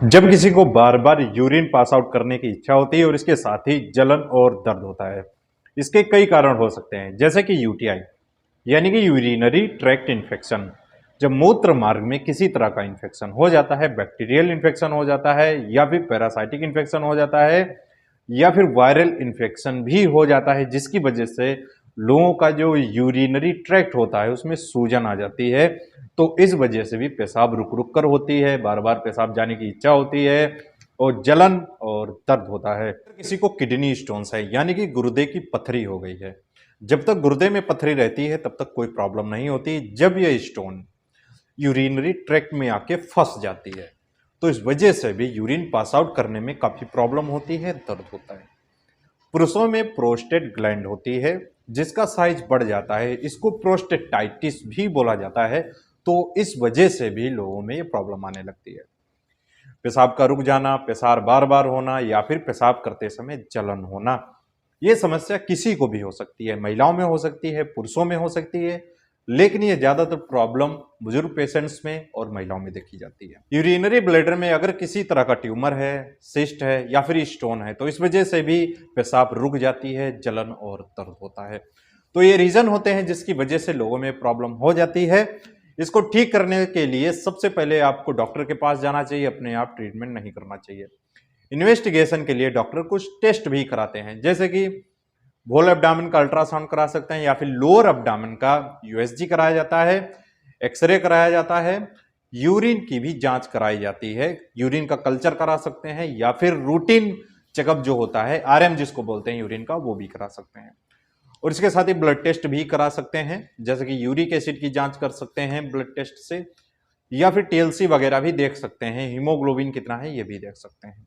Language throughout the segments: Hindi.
जब किसी को बार बार यूरिन पास आउट करने की इच्छा होती है और इसके साथ ही जलन और दर्द होता है। इसके कई कारण हो सकते हैं, जैसे कि यूटीआई यानी कि यूरिनरी ट्रैक्ट इन्फेक्शन। जब मूत्र मार्ग में किसी तरह का इन्फेक्शन हो जाता है, बैक्टीरियल इन्फेक्शन हो जाता है या फिर पैरासाइटिक इन्फेक्शन हो जाता है या फिर वायरल इन्फेक्शन भी हो जाता है, जिसकी वजह से लोगों का जो यूरिनरी ट्रैक्ट होता है उसमें सूजन आ जाती है। तो इस वजह से भी पेशाब रुक रुक कर होती है, बार बार पेशाब जाने की इच्छा होती है और जलन और दर्द होता है। किसी को किडनी स्टोन्स है यानी कि गुर्दे की पथरी हो गई है, जब तक गुर्दे में पथरी रहती है तब तक कोई प्रॉब्लम नहीं होती। जब यह स्टोन यूरिनरी ट्रैक्ट में आके फंस जाती है तो इस वजह से भी यूरिन पास आउट करने में काफी प्रॉब्लम होती है, दर्द होता है। पुरुषों में प्रोस्टेट ग्लैंड होती है जिसका साइज बढ़ जाता है, इसको प्रोस्टेटाइटिस भी बोला जाता है। तो इस वजह से भी लोगों में ये प्रॉब्लम आने लगती है। पेशाब का रुक जाना, पेशाब बार बार होना या फिर पेशाब करते समय जलन होना, ये समस्या किसी को भी हो सकती है। महिलाओं में हो सकती है, पुरुषों में हो सकती है, लेकिन ये ज्यादातर प्रॉब्लम बुजुर्ग पेशेंट्स में और महिलाओं में देखी जाती है। यूरिनरी ब्लैडर में अगर किसी तरह का ट्यूमर है, सिस्ट है या फिर स्टोन है तो इस वजह से भी पेशाब रुक जाती है, जलन और दर्द होता है। तो ये रीजन होते हैं जिसकी वजह से लोगों में प्रॉब्लम हो जाती है। इसको ठीक करने के लिए सबसे पहले आपको डॉक्टर के पास जाना चाहिए, अपने आप ट्रीटमेंट नहीं करना चाहिए। इन्वेस्टिगेशन के लिए डॉक्टर कुछ टेस्ट भी कराते हैं, जैसे कि होल एब्डामन का अल्ट्रासाउंड करा सकते हैं या फिर लोअर एब्डामन का यूएसजी कराया जाता है, एक्सरे कराया जाता है, यूरिन की भी जांच कराई जाती है, यूरिन का कल्चर करा सकते हैं या फिर रूटीन चेकअप जो होता है आरएम जिसको बोलते हैं यूरिन का, वो भी करा सकते हैं। और इसके साथ ही ब्लड टेस्ट भी करा सकते हैं, जैसे कि यूरिक एसिड की जांच कर सकते हैं ब्लड टेस्ट से, या फिर टीएलसी वगैरह भी देख सकते हैं, हीमोग्लोबिन कितना है ये भी देख सकते हैं।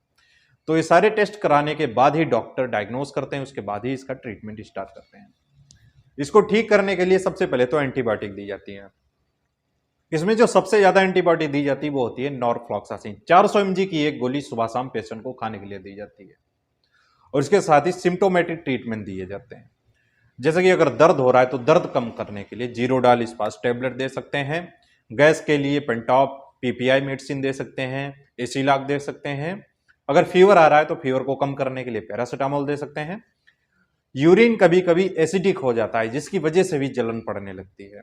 तो ये सारे टेस्ट कराने के बाद ही डॉक्टर डायग्नोज करते हैं, उसके बाद ही इसका ट्रीटमेंट स्टार्ट करते हैं। इसको ठीक करने के लिए सबसे पहले तो एंटीबायोटिक दी जाती है। इसमें जो सबसे ज्यादा एंटीबायोटिक दी जाती है वो होती है नॉरफ्लॉक्सासिन। 400 mg की एक गोली सुबह शाम पेशेंट को खाने के लिए दी जाती है। और इसके साथ ही सिम्टोमेटिक ट्रीटमेंट दिए जाते हैं, जैसे कि अगर दर्द हो रहा है तो दर्द कम करने के लिए जीरोडाल स्पास टेबलेट दे सकते हैं, गैस के लिए पेंटॉप पीपीआई मेडिसिन दे सकते हैं, एसिलॉक दे सकते हैं, अगर फीवर आ रहा है तो फीवर को कम करने के लिए पैरासिटामोल दे सकते हैं। यूरिन कभी कभी एसिडिक हो जाता है जिसकी वजह से भी जलन पड़ने लगती है,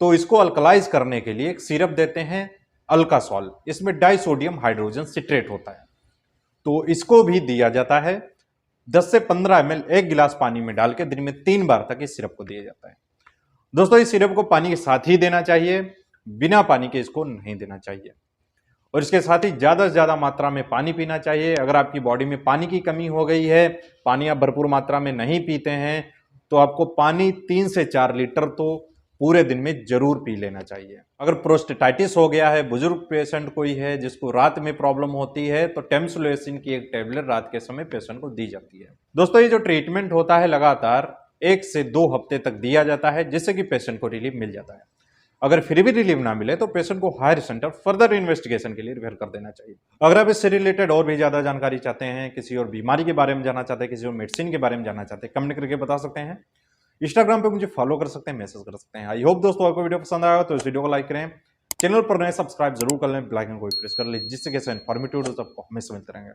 तो इसको अल्कलाइज करने के लिए एक सिरप देते हैं अल्कासॉल, इसमें डाइसोडियम हाइड्रोजन सिट्रेट होता है, तो इसको भी दिया जाता है। 10 से 15 ml एक गिलास पानी में डाल के दिन में 3 बार तक इस सिरप को दिया जाता है। दोस्तों इस सिरप को पानी के साथ ही देना चाहिए, बिना पानी के इसको नहीं देना चाहिए। और इसके साथ ही ज्यादा से ज्यादा मात्रा में पानी पीना चाहिए। अगर आपकी बॉडी में पानी की कमी हो गई है, पानी आप भरपूर मात्रा में नहीं पीते हैं, तो आपको पानी 3 से 4 लीटर तो पूरे दिन में जरूर पी लेना चाहिए। अगर प्रोस्टेटाइटिस हो गया है, बुजुर्ग पेशेंट कोई है जिसको रात में प्रॉब्लम होती है, तो टेम्सुलोसिन की एक टेबलेट रात के समय पेशेंट को दी जाती है। दोस्तों ये जो ट्रीटमेंट होता है लगातार 1 से 2 हफ्ते तक दिया जाता है, जिससे कि पेशेंट को रिलीफ मिल जाता है। अगर फिर भी रिलीफ ना मिले तो पेशेंट को हायर सेंटर फर्दर इन्वेस्टिगेशन के लिए रिफर कर देना चाहिए। अगर आप इससे रिलेटेड और भी ज्यादा जानकारी चाहते हैं, किसी और बीमारी के बारे में जानना चाहते हैं, किसी और मेडिसिन के बारे में जानना चाहते हैं, कमेंट करके बता सकते हैं। इंस्टाग्राम पे मुझे फॉलो कर सकते हैं, मैसेज कर सकते हैं। आई होप दोस्तों आपको वीडियो पसंद आया तो इस वीडियो को लाइक करें, चैनल पर नए सब्सक्राइब जरूर कर लें, बेल आइकन को प्रेस कर लें, जिससे कैसे इन्फॉर्मेटिव आपको हमेशा मिलते रहेंगे।